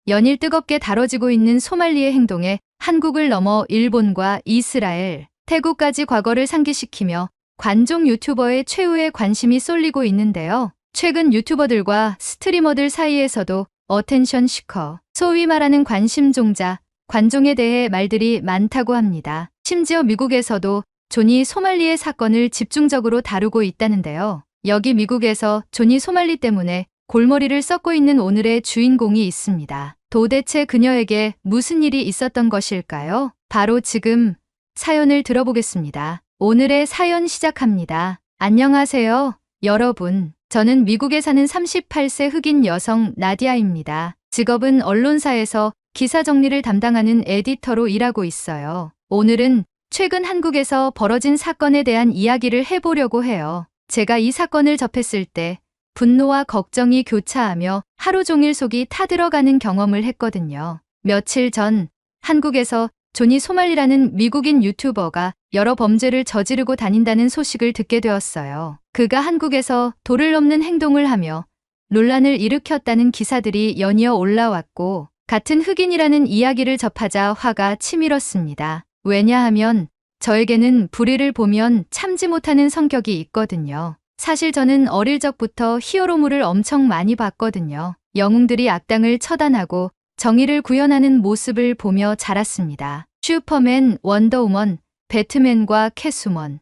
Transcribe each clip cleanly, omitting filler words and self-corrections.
연일 뜨겁게 다뤄지고 있는 소말리의 행동에 한국을 넘어 일본과 이스라엘, 태국까지 과거를 상기시키며 관종 유튜버의 최후의 관심이 쏠리고 있는데요. 최근 유튜버들과 스트리머들 사이에서도 어텐션 시커, 소위 말하는 관심종자, 관종에 대해 말들이 많다고 합니다. 심지어 미국에서도 조니 소말리의 사건을 집중적으로 다루고 있다는데요. 여기 미국에서 조니 소말리 때문에 골머리를 썩고 있는 오늘의 주인공이 있습니다. 도대체 그녀에게 무슨 일이 있었던 것일까요? 바로 지금 사연을 들어보겠습니다. 오늘의 사연 시작합니다. 안녕하세요, 여러분. 저는 미국에 사는 38세 흑인 여성 나디아입니다. 직업은 언론사에서 기사 정리를 담당하는 에디터로 일하고 있어요. 오늘은 최근 한국에서 벌어진 사건에 대한 이야기를 해보려고 해요. 제가 이 사건을 접했을 때 분노와 걱정이 교차하며 하루 종일 속이 타들어가는 경험을 했거든요. 며칠 전 한국에서 조니 소말리라는 미국인 유튜버가 여러 범죄를 저지르고 다닌다는 소식을 듣게 되었어요. 그가 한국에서 도를 넘는 행동을 하며 논란을 일으켰다는 기사들이 연이어 올라왔고, 같은 흑인이라는 이야기를 접하자 화가 치밀었습니다. 왜냐하면 저에게는 불의를 보면 참지 못하는 성격이 있거든요. 사실 저는 어릴 적부터 히어로물을 엄청 많이 봤거든요. 영웅들이 악당을 처단하고 정의를 구현하는 모습을 보며 자랐습니다. 슈퍼맨, 원더우먼, 배트맨과 캐스우먼,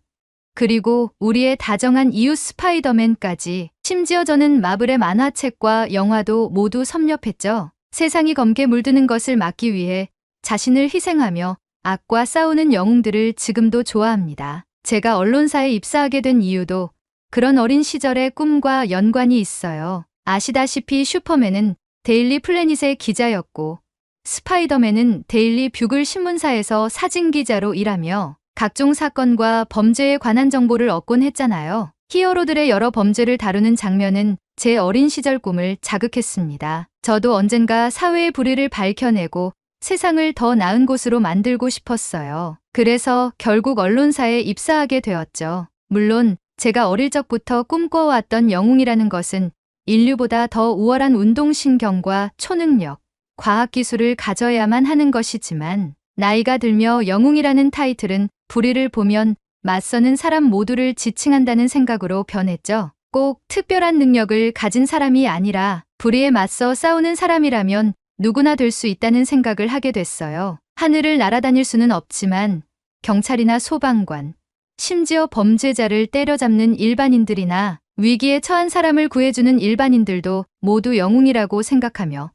그리고 우리의 다정한 이웃 스파이더맨까지, 심지어 저는 마블의 만화책과 영화도 모두 섭렵했죠. 세상이 검게 물드는 것을 막기 위해 자신을 희생하며 악과 싸우는 영웅들을 지금도 좋아합니다. 제가 언론사에 입사하게 된 이유도 그런 어린 시절의 꿈과 연관이 있어요. 아시다시피 슈퍼맨은 데일리 플래닛의 기자였고, 스파이더맨은 데일리 뷰글 신문사에서 사진기자로 일하며 각종 사건과 범죄에 관한 정보를 얻곤 했잖아요. 히어로들의 여러 범죄를 다루는 장면은 제 어린 시절 꿈을 자극했습니다. 저도 언젠가 사회의 불의를 밝혀내고 세상을 더 나은 곳으로 만들고 싶었어요. 그래서 결국 언론사에 입사하게 되었죠. 물론 제가 어릴 적부터 꿈꿔왔던 영웅이라는 것은 인류보다 더 우월한 운동신경과 초능력, 과학기술을 가져야만 하는 것이지만, 나이가 들며 영웅이라는 타이틀은 불의를 보면 맞서는 사람 모두를 지칭한다는 생각으로 변했죠. 꼭 특별한 능력을 가진 사람이 아니라 불의에 맞서 싸우는 사람이라면 누구나 될 수 있다는 생각을 하게 됐어요. 하늘을 날아다닐 수는 없지만 경찰이나 소방관, 심지어 범죄자를 때려잡는 일반인들이나 위기에 처한 사람을 구해주는 일반인들도 모두 영웅이라고 생각하며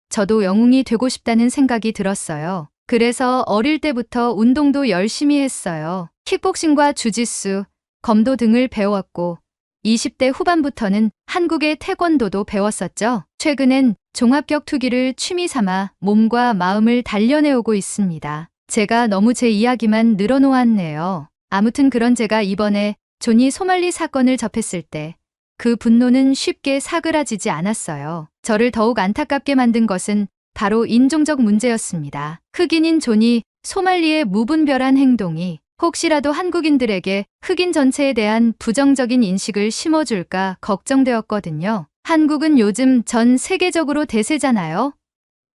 저도 영웅이 되고 싶다는 생각이 들었어요. 그래서 어릴 때부터 운동도 열심히 했어요. 킥복싱과 주짓수, 검도 등을 배웠고 20대 후반부터는 한국의 태권도도 배웠었죠. 최근엔 종합격 투기를 취미 삼아 몸과 마음을 단련해오고 있습니다. 제가 너무 제 이야기만 늘어놓았네요. 아무튼 그런 제가 이번에 조니 소말리 사건을 접했을 때 그 분노는 쉽게 사그라지지 않았어요. 저를 더욱 안타깝게 만든 것은 바로 인종적 문제였습니다. 흑인인 조니 소말리의 무분별한 행동이 혹시라도 한국인들에게 흑인 전체에 대한 부정적인 인식을 심어줄까 걱정되었거든요. 한국은 요즘 전 세계적으로 대세잖아요.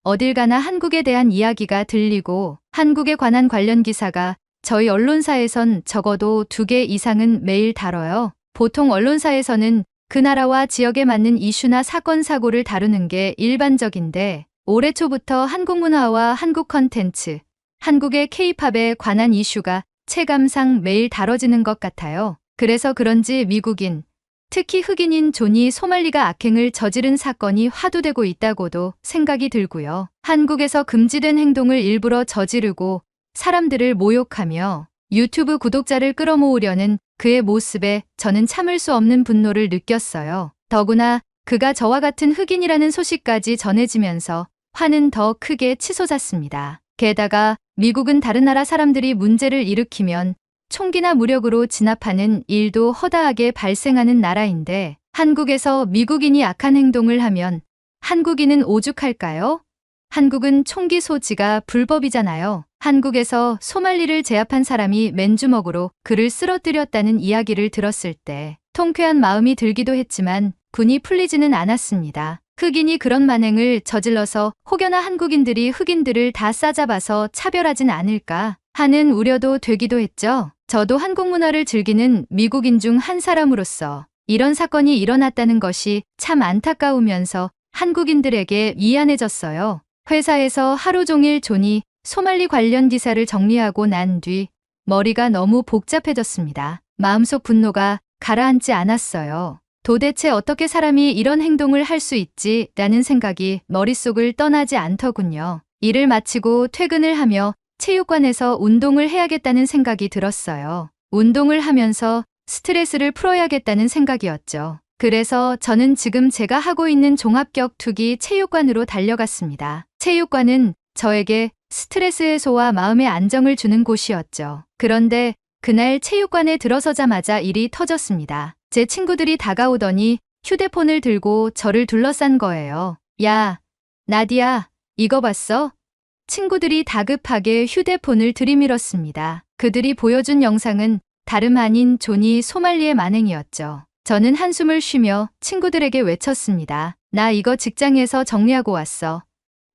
어딜 가나 한국에 대한 이야기가 들리고 한국에 관한 관련 기사가 저희 언론사에선 적어도 2개 이상은 매일 다뤄요. 보통 언론사에서는 그 나라와 지역에 맞는 이슈나 사건 사고를 다루는 게 일반적인데, 올해 초부터 한국 문화와 한국 컨텐츠, 한국의 K-팝에 관한 이슈가 체감상 매일 다뤄지는 것 같아요. 그래서 그런지 미국인, 특히 흑인인 조니 소말리가 악행을 저지른 사건이 화두되고 있다고도 생각이 들고요. 한국에서 금지된 행동을 일부러 저지르고 사람들을 모욕하며 유튜브 구독자를 끌어모으려는 그의 모습에 저는 참을 수 없는 분노를 느꼈어요. 더구나 그가 저와 같은 흑인이라는 소식까지 전해지면서 화는 더 크게 치솟았습니다. 게다가 미국은 다른 나라 사람들이 문제를 일으키면 총기나 무력으로 진압하는 일도 허다하게 발생하는 나라인데, 한국에서 미국인이 악한 행동을 하면 한국인은 오죽할까요? 한국은 총기 소지가 불법이잖아요. 한국에서 소말리를 제압한 사람이 맨주먹으로 그를 쓰러뜨렸다는 이야기를 들었을 때 통쾌한 마음이 들기도 했지만 분이 풀리지는 않았습니다. 흑인이 그런 만행을 저질러서 혹여나 한국인들이 흑인들을 다 싸잡아서 차별하진 않을까 하는 우려도 되기도 했죠. 저도 한국 문화를 즐기는 미국인 중 한 사람으로서 이런 사건이 일어났다는 것이 참 안타까우면서 한국인들에게 미안해졌어요. 회사에서 하루 종일 존이 소말리 관련 기사를 정리하고 난 뒤 머리가 너무 복잡해졌습니다. 마음속 분노가 가라앉지 않았어요. 도대체 어떻게 사람이 이런 행동을 할 수 있지? 라는 생각이 머릿속을 떠나지 않더군요. 일을 마치고 퇴근을 하며 체육관에서 운동을 해야겠다는 생각이 들었어요. 운동을 하면서 스트레스를 풀어야겠다는 생각이었죠. 그래서 저는 지금 제가 하고 있는 종합격투기 체육관으로 달려갔습니다. 체육관은 저에게 스트레스 해소와 마음의 안정을 주는 곳이었죠. 그런데 그날 체육관에 들어서자마자 일이 터졌습니다. 제 친구들이 다가오더니 휴대폰을 들고 저를 둘러싼 거예요. 야, 나디야, 이거 봤어? 친구들이 다급하게 휴대폰을 들이밀었습니다. 그들이 보여준 영상은 다름 아닌 존이 소말리의 만행이었죠. 저는 한숨을 쉬며 친구들에게 외쳤습니다. 나 이거 직장에서 정리하고 왔어.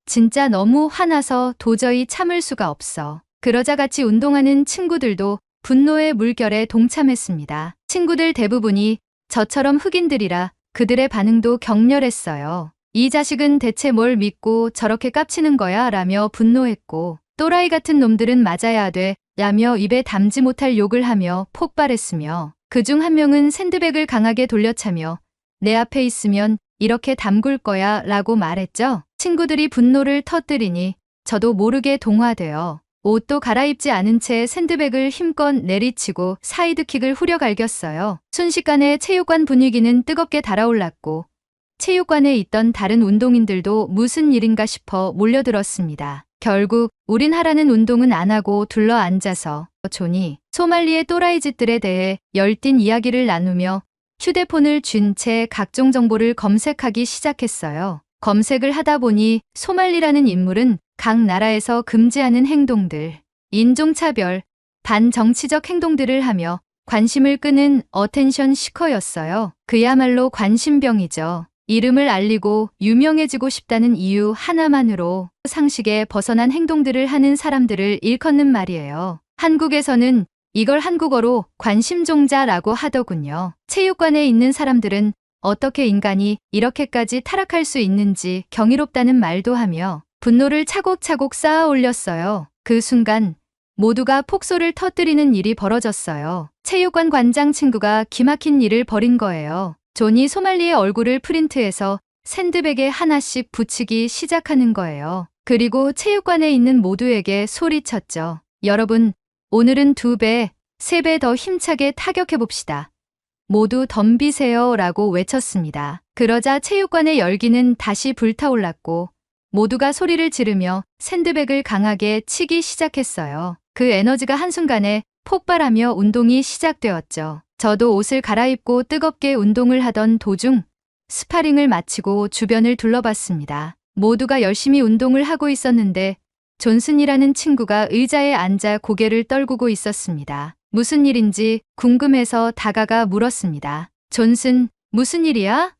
진짜 너무 화나서 도저히 참을 수가 없어. 그러자 같이 운동하는 친구들도 분노의 물결에 동참했습니다. 친구들 대부분이 저처럼 흑인들이라 그들의 반응도 격렬했어요. 이 자식은 대체 뭘 믿고 저렇게 깝치는 거야? 라며 분노했고, 또라이 같은 놈들은 맞아야 돼 라며 입에 담지 못할 욕을 하며 폭발했으며, 그중 한 명은 샌드백을 강하게 돌려차며 내 앞에 있으면 이렇게 담글 거야 라고 말했죠. 친구들이 분노를 터뜨리니 저도 모르게 동화되어 옷도 갈아입지 않은 채 샌드백을 힘껏 내리치고 사이드킥을 후려갈겼어요. 순식간에 체육관 분위기는 뜨겁게 달아올랐고 체육관에 있던 다른 운동인들도 무슨 일인가 싶어 몰려들었습니다. 결국 우린 하라는 운동은 안 하고 둘러앉아서 존이 소말리의 또라이 짓들에 대해 열띤 이야기를 나누며 휴대폰을 쥔 채 각종 정보를 검색하기 시작했어요. 검색을 하다 보니 소말리라는 인물은 각 나라에서 금지하는 행동들, 인종차별, 반정치적 행동들을 하며 관심을 끄는 어텐션 시커였어요. 그야말로 관심병이죠. 이름을 알리고 유명해지고 싶다는 이유 하나만으로 상식에 벗어난 행동들을 하는 사람들을 일컫는 말이에요. 한국에서는 이걸 한국어로 관심종자라고 하더군요. 체육관에 있는 사람들은 어떻게 인간이 이렇게까지 타락할 수 있는지 경이롭다는 말도 하며 분노를 차곡차곡 쌓아 올렸어요. 그 순간 모두가 폭소를 터뜨리는 일이 벌어졌어요. 체육관 관장 친구가 기막힌 일을 벌인 거예요. 존이 소말리의 얼굴을 프린트해서 샌드백에 하나씩 붙이기 시작하는 거예요. 그리고 체육관에 있는 모두에게 소리쳤죠. 여러분, 오늘은 2배, 3배 더 힘차게 타격해봅시다. 모두 덤비세요 라고 외쳤습니다. 그러자 체육관의 열기는 다시 불타올랐고 모두가 소리를 지르며 샌드백을 강하게 치기 시작했어요. 그 에너지가 한순간에 폭발하며 운동이 시작되었죠. 저도 옷을 갈아입고 뜨겁게 운동을 하던 도중 스파링을 마치고 주변을 둘러봤습니다. 모두가 열심히 운동을 하고 있었는데 존슨이라는 친구가 의자에 앉아 고개를 떨구고 있었습니다. 무슨 일인지 궁금해서 다가가 물었습니다. 존슨, 무슨 일이야?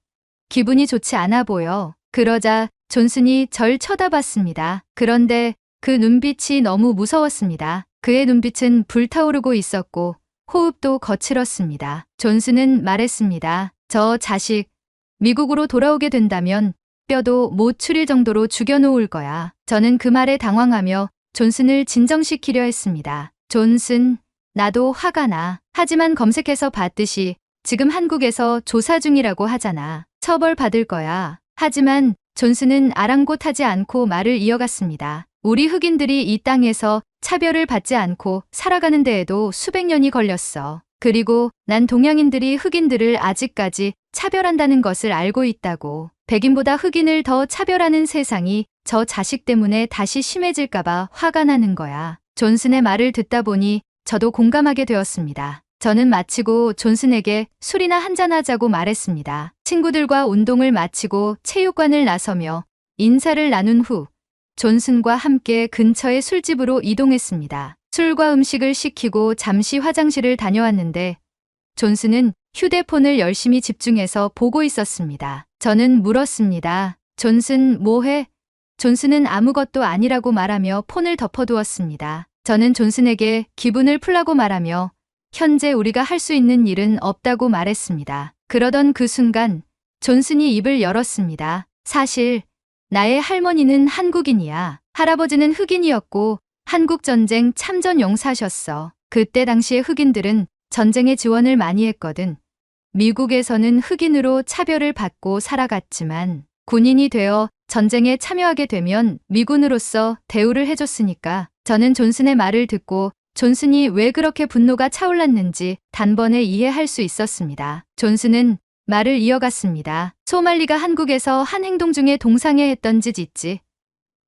기분이 좋지 않아 보여. 그러자 존슨이 절 쳐다봤습니다. 그런데 그 눈빛이 너무 무서웠습니다. 그의 눈빛은 불타오르고 있었고 호흡도 거칠었습니다. 존슨은 말했습니다. 저 자식, 미국으로 돌아오게 된다면 뼈도 못 추릴 정도로 죽여놓을 거야. 저는 그 말에 당황하며 존슨을 진정시키려 했습니다. 존슨, 나도 화가 나. 하지만 검색해서 봤듯이 지금 한국에서 조사 중이라고 하잖아. 처벌받을 거야. 하지만 존슨은 아랑곳하지 않고 말을 이어갔습니다. 우리 흑인들이 이 땅에서 차별을 받지 않고 살아가는 데에도 수백 년이 걸렸어. 그리고 난 동양인들이 흑인들을 아직까지 차별한다는 것을 알고 있다고. 백인보다 흑인을 더 차별하는 세상이 저 자식 때문에 다시 심해질까봐 화가 나는 거야. 존슨의 말을 듣다 보니 저도 공감하게 되었습니다. 저는 마치고 존슨에게 술이나 한잔하자고 말했습니다. 친구들과 운동을 마치고 체육관을 나서며 인사를 나눈 후 존슨과 함께 근처의 술집으로 이동했습니다. 술과 음식을 시키고 잠시 화장실을 다녀왔는데 존슨은 휴대폰을 열심히 집중해서 보고 있었습니다. 저는 물었습니다. 존슨, 뭐해? 존슨은 아무것도 아니라고 말하며 폰을 덮어두었습니다. 저는 존슨에게 기분을 풀라고 말하며 현재 우리가 할 수 있는 일은 없다고 말했습니다. 그러던 그 순간 존슨이 입을 열었습니다. 사실 나의 할머니는 한국인이야. 할아버지는 흑인이었고 한국전쟁 참전 용사셨어. 그때 당시에 흑인들은 전쟁에 지원을 많이 했거든. 미국에서는 흑인으로 차별을 받고 살아갔지만 군인이 되어 전쟁에 참여하게 되면 미군으로서 대우를 해줬으니까. 저는 존슨의 말을 듣고 존슨이 왜 그렇게 분노가 차올랐는지 단번에 이해할 수 있었습니다. 존슨은 말을 이어갔습니다. 소말리가 한국에서 한 행동 중에 동상에 했던 짓 있지.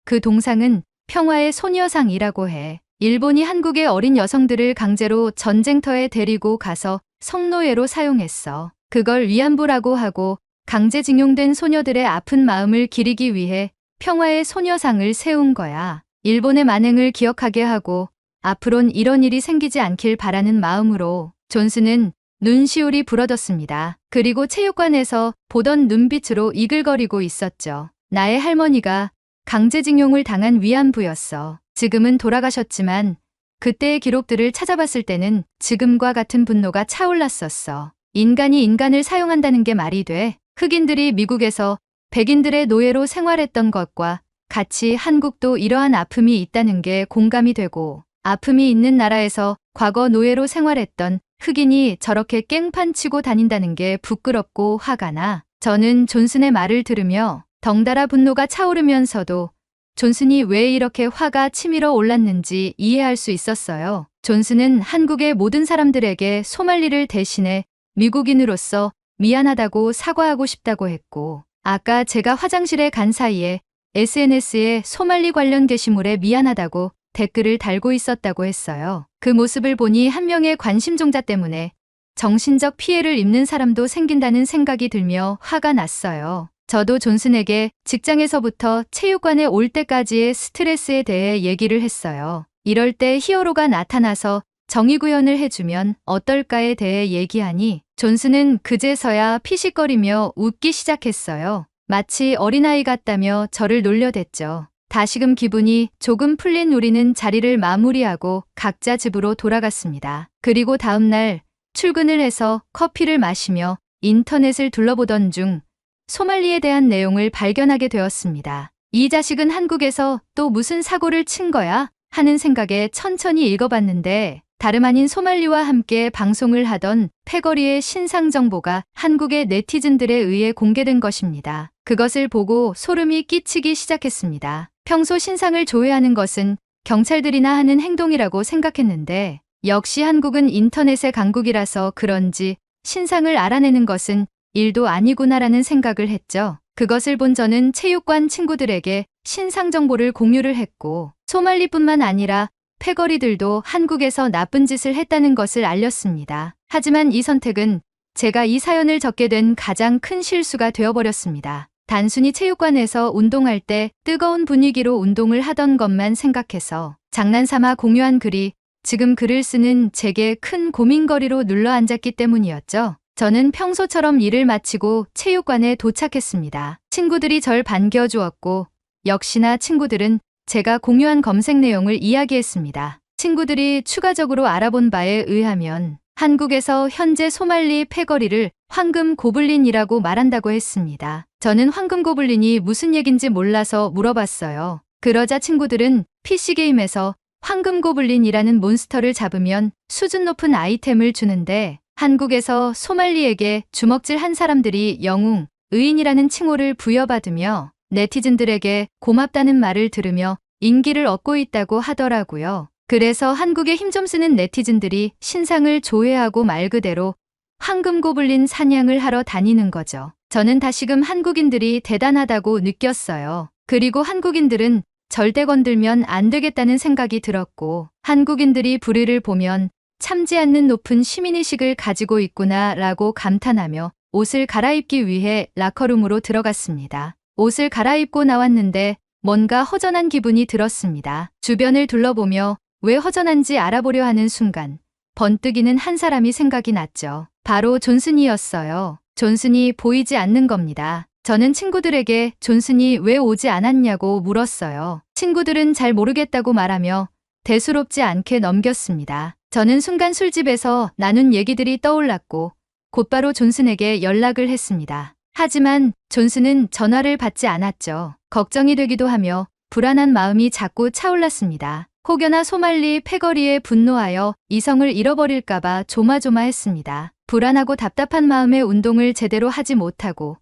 그 동상은 평화의 소녀상이라고 해. 일본이 한국의 어린 여성들을 강제로 전쟁터에 데리고 가서 성노예로 사용했어. 그걸 위안부라고 하고 강제징용된 소녀들의 아픈 마음을 기리기 위해 평화의 소녀상을 세운 거야. 일본의 만행을 기억하게 하고 앞으론 이런 일이 생기지 않길 바라는 마음으로. 존슨은 눈시울이 부러졌습니다. 그리고 체육관에서 보던 눈빛으로 이글거리고 있었죠. 나의 할머니가 강제징용을 당한 위안부였어. 지금은 돌아가셨지만 그때의 기록들을 찾아봤을 때는 지금과 같은 분노가 차올랐었어. 인간이 인간을 사용한다는 게 말이 돼. 흑인들이 미국에서 백인들의 노예로 생활했던 것과 같이 한국도 이러한 아픔이 있다는 게 공감이 되고, 아픔이 있는 나라에서 과거 노예로 생활했던 흑인이 저렇게 깽판 치고 다닌다는 게 부끄럽고 화가 나. 저는 존슨의 말을 들으며 덩달아 분노가 차오르면서도 존슨이 왜 이렇게 화가 치밀어 올랐는지 이해할 수 있었어요. 존슨은 한국의 모든 사람들에게 소말리를 대신해 미국인으로서 미안하다고 사과하고 싶다고 했고, 아까 제가 화장실에 간 사이에 SNS에 소말리 관련 게시물에 미안하다고 댓글을 달고 있었다고 했어요. 그 모습을 보니 한 명의 관심종자 때문에 정신적 피해를 입는 사람도 생긴다는 생각이 들며 화가 났어요. 저도 존슨에게 직장에서부터 체육관에 올 때까지의 스트레스에 대해 얘기를 했어요. 이럴 때 히어로가 나타나서 정의구현을 해주면 어떨까에 대해 얘기하니 존슨은 그제서야 피식거리며 웃기 시작했어요. 마치 어린아이 같다며 저를 놀려댔죠. 다시금 기분이 조금 풀린 우리는 자리를 마무리하고 각자 집으로 돌아갔습니다. 그리고 다음날 출근을 해서 커피를 마시며 인터넷을 둘러보던 중 소말리에 대한 내용을 발견하게 되었습니다. 이 자식은 한국에서 또 무슨 사고를 친 거야? 하는 생각에 천천히 읽어봤는데 다름 아닌 소말리와 함께 방송을 하던 패거리의 신상 정보가 한국의 네티즌들에 의해 공개된 것입니다. 그것을 보고 소름이 끼치기 시작했습니다. 평소 신상을 조회하는 것은 경찰들이나 하는 행동이라고 생각했는데 역시 한국은 인터넷의 강국이라서 그런지 신상을 알아내는 것은 일도 아니구나라는 생각을 했죠. 그것을 본 저는 체육관 친구들에게 신상 정보를 공유를 했고 소말리뿐만 아니라 패거리들도 한국에서 나쁜 짓을 했다는 것을 알렸습니다. 하지만 이 선택은 제가 이 사연을 적게 된 가장 큰 실수가 되어버렸습니다. 단순히 체육관에서 운동할 때 뜨거운 분위기로 운동을 하던 것만 생각해서 장난삼아 공유한 글이 지금 글을 쓰는 제게 큰 고민거리로 눌러앉았기 때문이었죠. 저는 평소처럼 일을 마치고 체육관에 도착했습니다. 친구들이 절 반겨주었고 역시나 친구들은 제가 공유한 검색 내용을 이야기했습니다. 친구들이 추가적으로 알아본 바에 의하면 한국에서 현재 소말리 패거리를 황금 고블린이라고 말한다고 했습니다. 저는 황금 고블린이 무슨 얘긴지 몰라서 물어봤어요. 그러자 친구들은 PC게임에서 황금 고블린이라는 몬스터를 잡으면 수준 높은 아이템을 주는데 한국에서 소말리에게 주먹질 한 사람들이 영웅, 의인이라는 칭호를 부여받으며 네티즌들에게 고맙다는 말을 들으며 인기를 얻고 있다고 하더라고요. 그래서 한국에 힘 좀 쓰는 네티즌들이 신상을 조회하고 말 그대로 황금 고블린 사냥을 하러 다니는 거죠. 저는 다시금 한국인들이 대단하다고 느꼈어요. 그리고 한국인들은 절대 건들면 안 되겠다는 생각이 들었고 한국인들이 불의를 보면 참지 않는 높은 시민의식을 가지고 있구나 라고 감탄하며 옷을 갈아입기 위해 라커룸으로 들어갔습니다. 옷을 갈아입고 나왔는데 뭔가 허전한 기분이 들었습니다. 주변을 둘러보며 왜 허전한지 알아보려 하는 순간 번뜩이는 한 사람이 생각이 났죠. 바로 존슨이었어요. 존슨이 보이지 않는 겁니다. 저는 친구들에게 존슨이 왜 오지 않았냐고 물었어요. 친구들은 잘 모르겠다고 말하며 대수롭지 않게 넘겼습니다. 저는 순간 술집에서 나눈 얘기들이 떠올랐고 곧바로 존슨에게 연락을 했습니다. 하지만 존슨은 전화를 받지 않았죠. 걱정이 되기도 하며 불안한 마음이 자꾸 차올랐습니다. 혹여나 소말리 패거리에 분노하여 이성을 잃어버릴까봐 조마조마했습니다. 불안하고 답답한 마음에 운동을 제대로 하지 못하고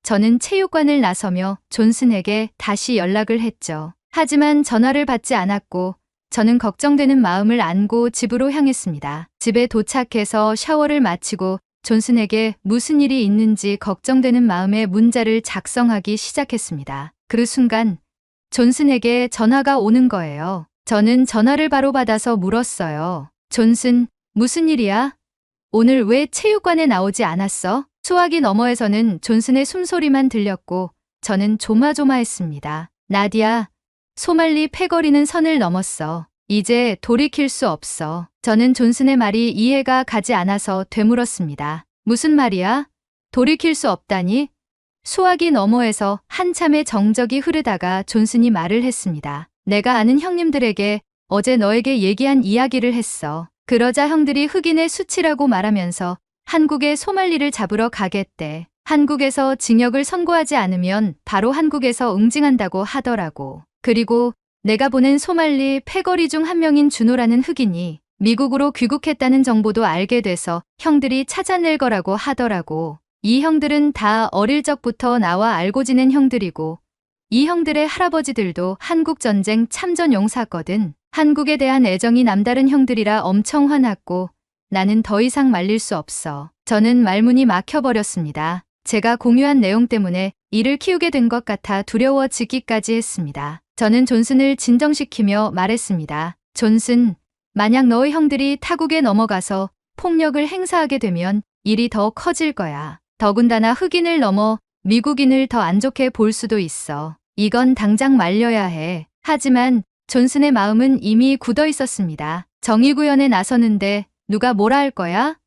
저는 체육관을 나서며 존슨에게 다시 연락을 했죠. 하지만 전화를 받지 않았고 저는 걱정되는 마음을 안고 집으로 향했습니다. 집에 도착해서 샤워를 마치고 존슨에게 무슨 일이 있는지 걱정되는 마음에 문자를 작성하기 시작했습니다. 그 순간 존슨에게 전화가 오는 거예요. 저는 전화를 바로 받아서 물었어요. 존슨, 무슨 일이야? 오늘 왜 체육관에 나오지 않았어? 수화기 너머에서는 존슨의 숨소리만 들렸고 저는 조마조마했습니다. 나디아, 소말리 패거리는 선을 넘었어. 이제 돌이킬 수 없어. 저는 존슨의 말이 이해가 가지 않아서 되물었습니다. 무슨 말이야? 돌이킬 수 없다니? 수화기 너머에서 한참의 정적이 흐르다가 존슨이 말을 했습니다. 내가 아는 형님들에게 어제 너에게 얘기한 이야기를 했어. 그러자 형들이 흑인의 수치라고 말하면서 한국에 소말리를 잡으러 가겠대. 한국에서 징역을 선고하지 않으면 바로 한국에서 응징한다고 하더라고. 그리고 내가 보낸 소말리 패거리 중 한 명인 준호라는 흑인이 미국으로 귀국했다는 정보도 알게 돼서 형들이 찾아낼 거라고 하더라고. 이 형들은 다 어릴 적부터 나와 알고 지낸 형들이고 이 형들의 할아버지들도 한국전쟁 참전 용사거든. 한국에 대한 애정이 남다른 형들이라 엄청 화났고 나는 더 이상 말릴 수 없어. 저는 말문이 막혀버렸습니다. 제가 공유한 내용 때문에 이를 키우게 된 것 같아 두려워지기까지 했습니다. 저는 존슨을 진정시키며 말했습니다. 존슨, 만약 너의 형들이 타국에 넘어가서 폭력을 행사하게 되면 일이 더 커질 거야. 더군다나 흑인을 넘어 미국인을 더 안 좋게 볼 수도 있어. 이건 당장 말려야 해. 하지만 존슨의 마음은 이미 굳어 있었습니다. 정의구현에 나서는데 누가 뭐라 할 거야?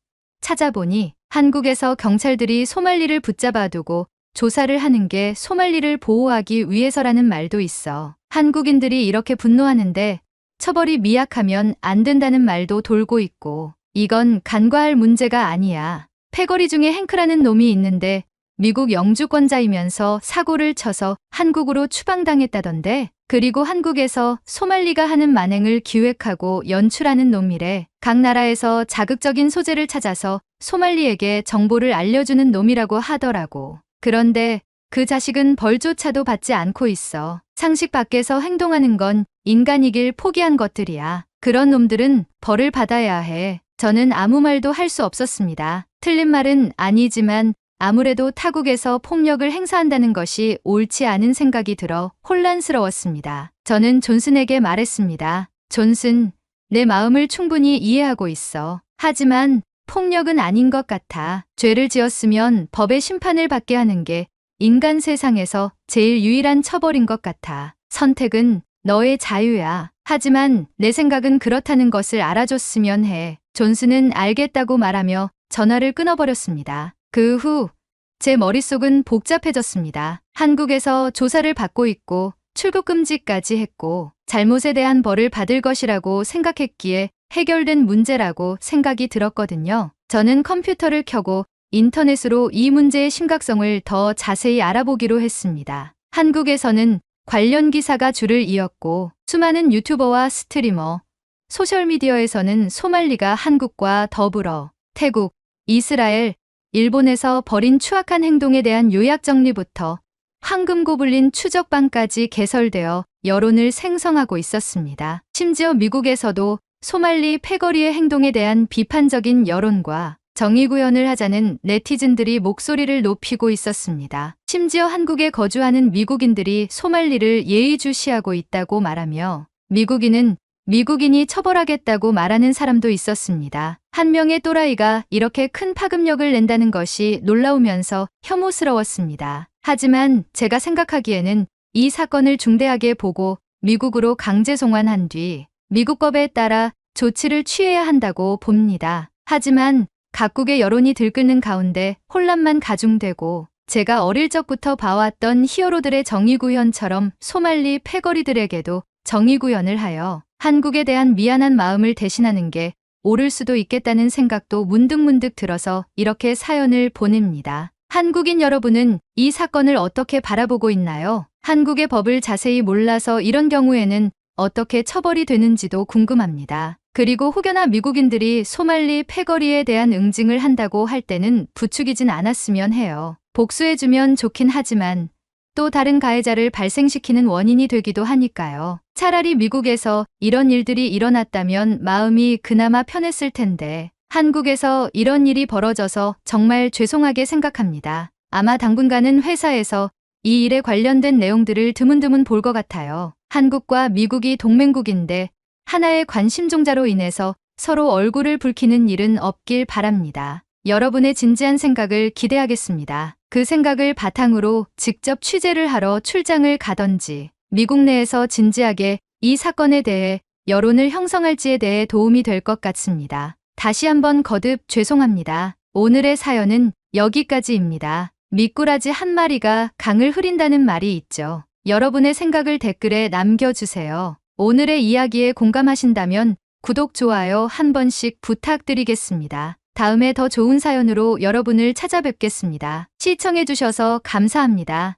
찾아보니 한국에서 경찰들이 소말리를 붙잡아두고 조사를 하는 게 소말리를 보호하기 위해서라는 말도 있어. 한국인들이 이렇게 분노하는데 처벌이 미약하면 안 된다는 말도 돌고 있고 이건 간과할 문제가 아니야. 패거리 중에 행크라는 놈이 있는데 미국 영주권자이면서 사고를 쳐서 한국으로 추방당했다던데 그리고 한국에서 소말리가 하는 만행을 기획하고 연출하는 놈이래. 각 나라에서 자극적인 소재를 찾아서 소말리에게 정보를 알려주는 놈이라고 하더라고. 그런데 그 자식은 벌조차도 받지 않고 있어. 상식 밖에서 행동하는 건 인간이길 포기한 것들이야. 그런 놈들은 벌을 받아야 해. 저는 아무 말도 할 수 없었습니다. 틀린 말은 아니지만 아무래도 타국에서 폭력을 행사한다는 것이 옳지 않은 생각이 들어 혼란스러웠습니다. 저는 존슨에게 말했습니다. 존슨, 내 마음을 충분히 이해하고 있어. 하지만 폭력은 아닌 것 같아. 죄를 지었으면 법의 심판을 받게 하는 게 인간 세상에서 제일 유일한 처벌인 것 같아. 선택은 너의 자유야. 하지만 내 생각은 그렇다는 것을 알아줬으면 해. 존슨은 알겠다고 말하며 전화를 끊어버렸습니다. 그 후 제 머릿속은 복잡해졌습니다. 한국에서 조사를 받고 있고 출국 금지까지 했고 잘못에 대한 벌을 받을 것이라고 생각했기에 해결된 문제라고 생각이 들었거든요. 저는 컴퓨터를 켜고 인터넷으로 이 문제의 심각성을 더 자세히 알아보기로 했습니다. 한국에서는 관련 기사가 줄을 이었고 수많은 유튜버와 스트리머, 소셜미디어에서는 소말리가 한국과 더불어 태국, 이스라엘, 일본에서 벌인 추악한 행동에 대한 요약 정리부터 황금고블린 추적반까지 개설되어 여론을 생성하고 있었습니다. 심지어 미국에서도 소말리 패거리의 행동에 대한 비판적인 여론과 정의구현을 하자는 네티즌들이 목소리를 높이고 있었습니다. 심지어 한국에 거주하는 미국인들이 소말리를 예의주시하고 있다고 말하며 미국인이 처벌하겠다고 말하는 사람도 있었습니다. 한 명의 또라이가 이렇게 큰 파급력을 낸다는 것이 놀라우면서 혐오스러웠습니다. 하지만 제가 생각하기에는 이 사건을 중대하게 보고 미국으로 강제 송환한 뒤 미국법에 따라 조치를 취해야 한다고 봅니다. 하지만 각국의 여론이 들끓는 가운데 혼란만 가중되고 제가 어릴 적부터 봐왔던 히어로들의 정의구현처럼 소말리 패거리들에게도 정의구현을 하여 한국에 대한 미안한 마음을 대신하는 게 옳을 수도 있겠다는 생각도 문득문득 들어서 이렇게 사연을 보냅니다. 한국인 여러분은 이 사건을 어떻게 바라보고 있나요? 한국의 법을 자세히 몰라서 이런 경우에는 어떻게 처벌이 되는지도 궁금합니다. 그리고 혹여나 미국인들이 소말리 패거리에 대한 응징을 한다고 할 때는 부추기진 않았으면 해요. 복수해주면 좋긴 하지만 또 다른 가해자를 발생시키는 원인이 되기도 하니까요. 차라리 미국에서 이런 일들이 일어났다면 마음이 그나마 편했을 텐데 한국에서 이런 일이 벌어져서 정말 죄송하게 생각합니다. 아마 당분간은 회사에서 이 일에 관련된 내용들을 드문드문 볼 것 같아요. 한국과 미국이 동맹국인데 하나의 관심종자로 인해서 서로 얼굴을 붉히는 일은 없길 바랍니다. 여러분의 진지한 생각을 기대하겠습니다. 그 생각을 바탕으로 직접 취재를 하러 출장을 가던지 미국 내에서 진지하게 이 사건에 대해 여론을 형성할지에 대해 도움이 될 것 같습니다. 다시 한번 거듭 죄송합니다. 오늘의 사연은 여기까지입니다. 미꾸라지 한 마리가 강을 흐린다는 말이 있죠. 여러분의 생각을 댓글에 남겨주세요. 오늘의 이야기에 공감하신다면 구독, 좋아요 한 번씩 부탁드리겠습니다. 다음에 더 좋은 사연으로 여러분을 찾아뵙겠습니다. 시청해주셔서 감사합니다.